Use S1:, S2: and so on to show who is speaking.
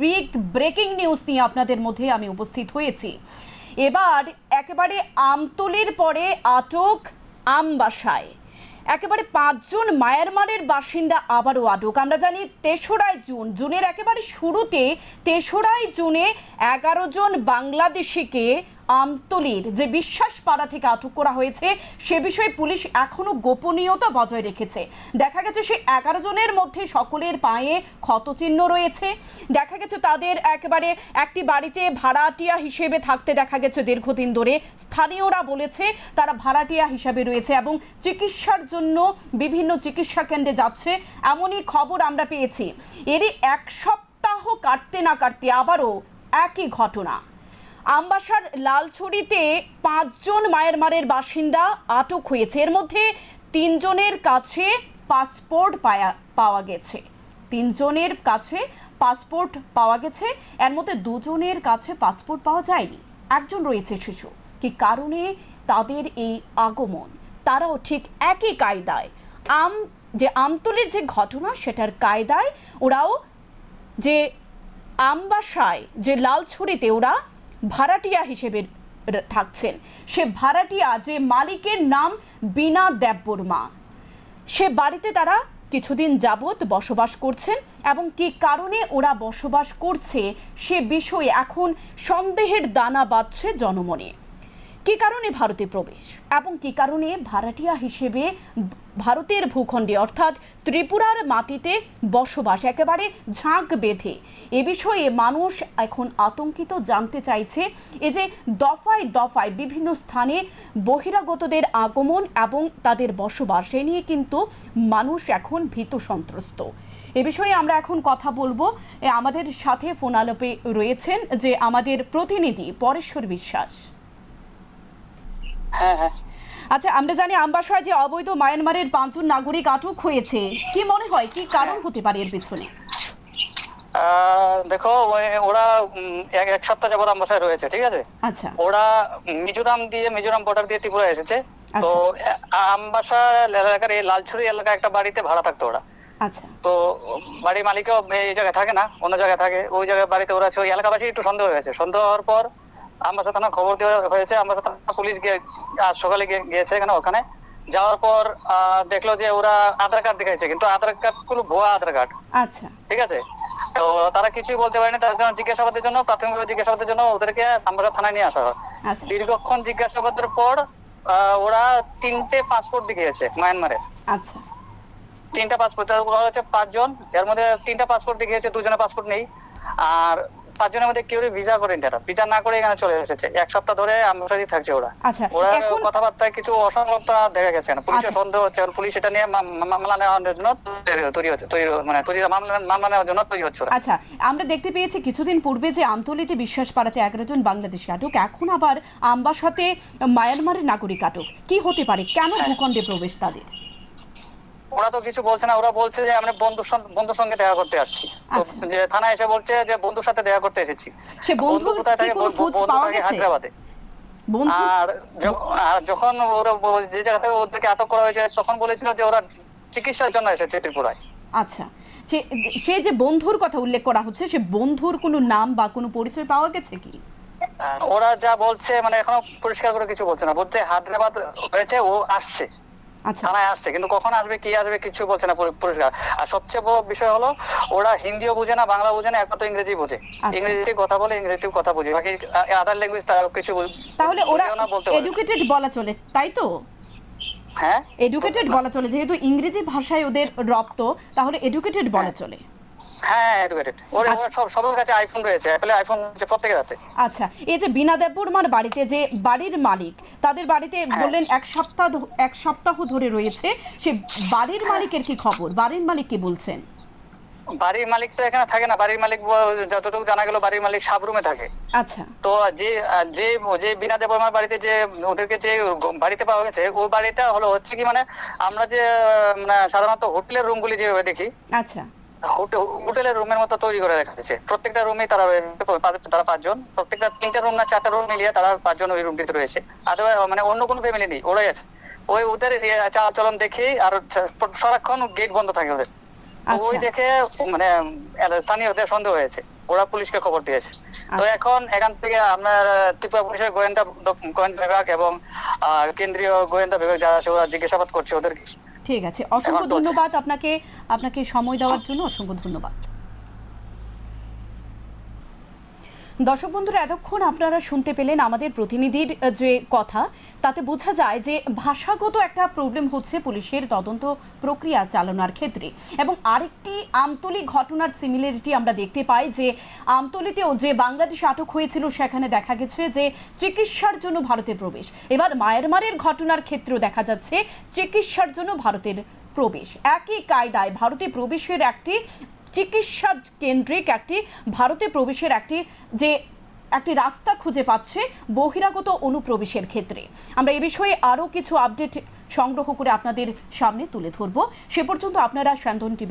S1: Big breaking news নিয়ে আপনাদের মধ্যে আমি উপস্থিত হয়েছি। এবার একেবারে আমতলির পরে আটক আমবাসায় একেবারে ৫ জন মায়ানমারের বাসিন্দা আবারও আটক। আমরা জানি ৩রা জুনের একেবারে শুরুতে ৩রা জুনে ১১ জন বাংলাদেশিকে আমতলির যে বিশ্বাসপাড়া থেকে আটক করা হয়েছে সে বিষয়ে পুলিশ এখনো গোপনীয়তা বজায় রেখেছে। দেখা গেছে সেই ১১ জনের মধ্যে সকলের পায়ে ক্ষতচিহ্ন রয়েছে। দেখা গেছে তাদের একেবারে একটি বাড়িতে ভাড়াটিয়া হিসেবে থাকতে দেখা গেছে দীর্ঘদিন ধরে। স্থানীয়রা বলেছে তারা ভাড়াটিয়া হিসাবে রয়েছে এবং চিকিৎসার জন্য বিভিন্ন চিকিৎসা কেন্দ্রে যাচ্ছে, এমনই খবর আমরা পেয়েছি। এরই ১ সপ্তাহ কাটতে না কাটতে আবারও একই ঘটনা। আমবাসার লালছড়িতে ৫ জন মায়ানমারের বাসিন্দা আটক হয়েছে। এর মধ্যে ৩ জনের কাছে পাসপোর্ট পাওয়া গেছে। ৩ জনের কাছে পাসপোর্ট পাওয়া গেছে, এর মধ্যে ২ জনের কাছে পাসপোর্ট পাওয়া যায়নি। একজন রয়েছে শিশু। কি কারণে তাদের এই আগমন? তারাও ঠিক একই কায়দায় আমতলির যে ঘটনা সেটার কায়দায় ওরাও যে আমবাসায় যে লালছড়িতে ওরা ভাড়াটিয়া হিসেবে থাকছেন। সে ভাড়াটিয়া যে মালিকের নাম বীণা দেববর্মা, সে বাড়িতে তারা কিছুদিন যাবৎ বসবাস করছেন এবং কি কারণে ওরা বসবাস করছে সে বিষয়ে এখন সন্দেহের দানা বাঁধছে জনমনে। কি কারণে ভারতে প্রবেশ এবং কি কারণে ভাড়াটিয়া হিসেবে ভারতের ভূখণ্ডে অর্থাৎ ত্রিপুরার মাটিতে বসবাস একেবারে ঝাঁক বেঁধে, এ বিষয়ে মানুষ এখন আতঙ্কিত, জানতে চাইছে। এই যে দফায় দফায় বিভিন্ন স্থানে বহিরাগতদের আগমন এবং তাদের বসবাস, এ নিয়ে কিন্তু মানুষ এখন ভীত সন্ত্রস্ত। এ বিষয়ে আমরা এখন কথা বলবো। আমাদের সাথে ফোন আলাপে রয়েছেন যে আমাদের প্রতিনিধি পরেশ্বর বিশ্বাস।
S2: হ্যাঁ,
S1: আচ্ছা, আমরা জানি আমবাসায় যে অবৈধ মায়ানমারের ৫ জন নাগরিক আটক হয়েছে, কি মনে হয় কি কারণ হতে পারে এর পিছনে?
S2: দেখো ওরা ১ সপ্তাহ যাবত আমবাসায় রয়েছে, ঠিক আছে।
S1: আচ্ছা,
S2: ওরা মিজোরাম বর্ডার দিয়ে ত্রিপুরা এসেছে। তো আমবাসা এলাকার এই লালছড়ি এলাকায় একটা বাড়িতে ভাড়া থাকতো ওরা।
S1: আচ্ছা,
S2: তো বাড়ির মালিকও এই জায়গায় থাকে না, অন্য জায়গায় থাকে। ওই জায়গায় বাড়িতে ওরা আছে। ওই এলাকাবাসী একটু সন্দেহ হয়েছে। সন্দেহ হওয়ার পর আমবাসা থানা খবর দেওয়া হয়েছে। আমবাসা থানা পুলিশ আজ সকালে গিয়েছে ওখানে যাওয়ার পর দেখলো যে ওরা আধার কার্ড দেখাইছে, কিন্তু আধার কার্ড কোনো ভুয়া আধার কার্ড।
S1: আচ্ছা,
S2: ঠিক আছে। তো তারা কিছুই বলতে পারেনি। তার জন্য জিজ্ঞাসাবাদের জন্য প্রাথমিকভাবে জিজ্ঞাসাবাদের জন্য ওদেরকে আমবাসা থানায় নিয়ে আসা হয়। দীর্ঘক্ষণ জিজ্ঞাসাবাদের পর ওরা 3টে পাসপোর্ট দেখিয়েছে মায়ানমারের।
S1: আচ্ছা,
S2: 3টা পাসপোর্ট। ওরা হচ্ছে ৫ জন, এর মধ্যে 3টা পাসপোর্ট দেখিয়েছে, 2 জনের পাসপোর্ট নেই। আর 5 জনের মধ্যে কেউ ভিসা করেনি। তারা ভিসা না করে এখানে চলে এসেছে। 1 সপ্তাহ ধরে আমবাসায় থাকছে ওরা। ওরা কথাবার্তায় কিছু অসংলগ্নতা দেখা গেছে না। পুলিশের সন্দেহ হচ্ছে, পুলিশ এটা নিয়ে মামলা নেওয়ার জন্য মামলা নেওয়ার জন্য তৈরি হচ্ছে।
S1: আচ্ছা, আমরা দেখতে পেয়েছি কিছুদিন পূর্বে যে আমতলিতে বিশ্বাসপাড়াতে ১১ জন বাংলাদেশি আটক, এখন আবার আমবাসাতে মায়ানমারের নাগরিক আটক। কি হতে পারে? কেন ভূখণ্ডে প্রবেশ তাদের?
S2: ওরা তো কিছু বলছে না। ওরা বলছে যে আমরা বন্ধুর সঙ্গে দেখা করতে আসছি। যে থানায় এসে বলছে যে বন্ধুর সাথে দেখা করতে এসেছি।
S1: সে বন্ধু কোথায় থাকে? বন্ধু থাকে
S2: হায়দ্রাবাদে। আর যখন ওরা যে জায়গা থেকে ওদেরকে আটক করা হয়েছে তখন বলেছিল যে ওরা চিকিৎসার জন্য এসেছে ত্রিপুরায়।
S1: আচ্ছা, সে যে বন্ধুর কথা উল্লেখ করা হচ্ছে, সে বন্ধুর কোনো নাম বা কোনো পরিচয় পাওয়া গেছে কি?
S2: ওরা যা বলছে এখনো পরিষ্কার করে কিছু বলছে না। বলছে হায়দ্রাবাদ হয়েছে, ও আসছে, থানায় আসছে, কিন্তু কখন আসবে কি আসবে কিছু বলছে না পরিষ্কার। আর সবচেয়ে বড় বিষয় হলো ওরা হিন্দিও বোঝে না, বাংলা বোঝে না, একমাত্র ইংরেজি বোঝে। ইংরেজিতে কথা বলে, ইংরেজিতে কথা বুঝে, বাকি আদার ল্যাঙ্গুয়েজ তারা কিছু।
S1: তাহলে ওরা এডুকেটেড বলা চলে, তাই তো?
S2: হ্যাঁ,
S1: এডুকেটেড বলা চলে, যেহেতু ইংরেজি ভাষায় ওদের রপ্ত, তাহলে এডুকেটেড বলা চলে।
S2: হ্যাঁ, এডুকেটেড। ওরা সবার কাছে আইফোন রয়েছে, অ্যাপল আইফোন রয়েছে প্রত্যেকের হাতে।
S1: আচ্ছা, এই যে বীণা দেববর্মার বাড়িতে যে বাড়ির মালিক, তাদের বাড়িতে বললেন 1 সপ্তাহ ধরে রয়েছে, সে বাড়ির মালিকের কি খবর? বাড়ির মালিক কি বলছেন?
S2: বাড়ির মালিক তো এখানে থাকে না। বাড়ির মালিক যতটুকু জানা গেল বাড়ির মালিক সাবরুমে থাকে।
S1: আচ্ছা, তো
S2: যে বীণা দেববর্মার বাড়িতে যে ওদেরকে যে বাড়িতে পাওয়া গেছে, ওই বাড়িটা হচ্ছে কি আমরা যে সাধারণত হোটেলের রুমগুলি যেভাবে দেখি,
S1: আচ্ছা,
S2: হোটেলের রুমের মতো তৈরি করে রাখা হয়েছে। প্রত্যেকটা রুমে তারা 5 জন, প্রত্যেকটা 3টা রুম না 4টা রুম মিলিয়ে তারা 5 জন ওই রুমটিতে রয়েছে। অন্য কোনো ফ্যামিলি নেই, ওরাই আছে। ওদের চালচলন দেখি আর সারাক্ষণ গেট বন্ধ থাকে ওদের। ওই দেখে স্থানীয়দের সন্দেহ হয়েছে। ওরা পুলিশকে খবর দিয়েছে। তো এখন এখান থেকে আপনার ত্রিপুরা পুলিশের গোয়েন্দা বিভাগ এবং কেন্দ্রীয় গোয়েন্দা বিভাগ যারা আছে ওরা জিজ্ঞাসাবাদ করছে ওদেরকে।
S1: ঠিক আছে, অসংখ্য ধন্যবাদ আপনাকে সময় দেওয়ার জন্য অসংখ্য ধন্যবাদ। দর্শক বন্ধুরা, এতক্ষণ আপনারা শুনতে পেলেন আমাদের প্রতিনিধির যে কথা, তাতে বোঝা যায় যে ভাষাগত একটা প্রবলেম হচ্ছে পুলিশের তদন্ত প্রক্রিয়া চালানোর ক্ষেত্রে। এবং আরেকটি আমতলী ঘটনার সিমিলারিটি আমরা দেখতে পাই যে আমতলীতেও যে বাংলাদেশে আটক হয়েছিল সেখানে দেখা গেছে যে চিকিৎসার জন্য ভারতে প্রবেশ। এবার মায়ানমারের ঘটনার ক্ষেত্রেও দেখা যাচ্ছে চিকিৎসার জন্য ভারতের প্রবেশ। একই কায়দায় ভারতে প্রবেশের একটি চিকিৎসা কেন্দ্রিক ভারতে প্রবেশের একটি রাস্তা খুঁজে পাচ্ছে বহিরাগত অনুপ্রবেশের ক্ষেত্রে। আমরা এই বিষয়ে আরও কিছু আপডেট সংগ্রহ করে আপনাদের সামনে তুলে ধরব। সে পর্যন্ত আপনারা স্যান্দন টিভি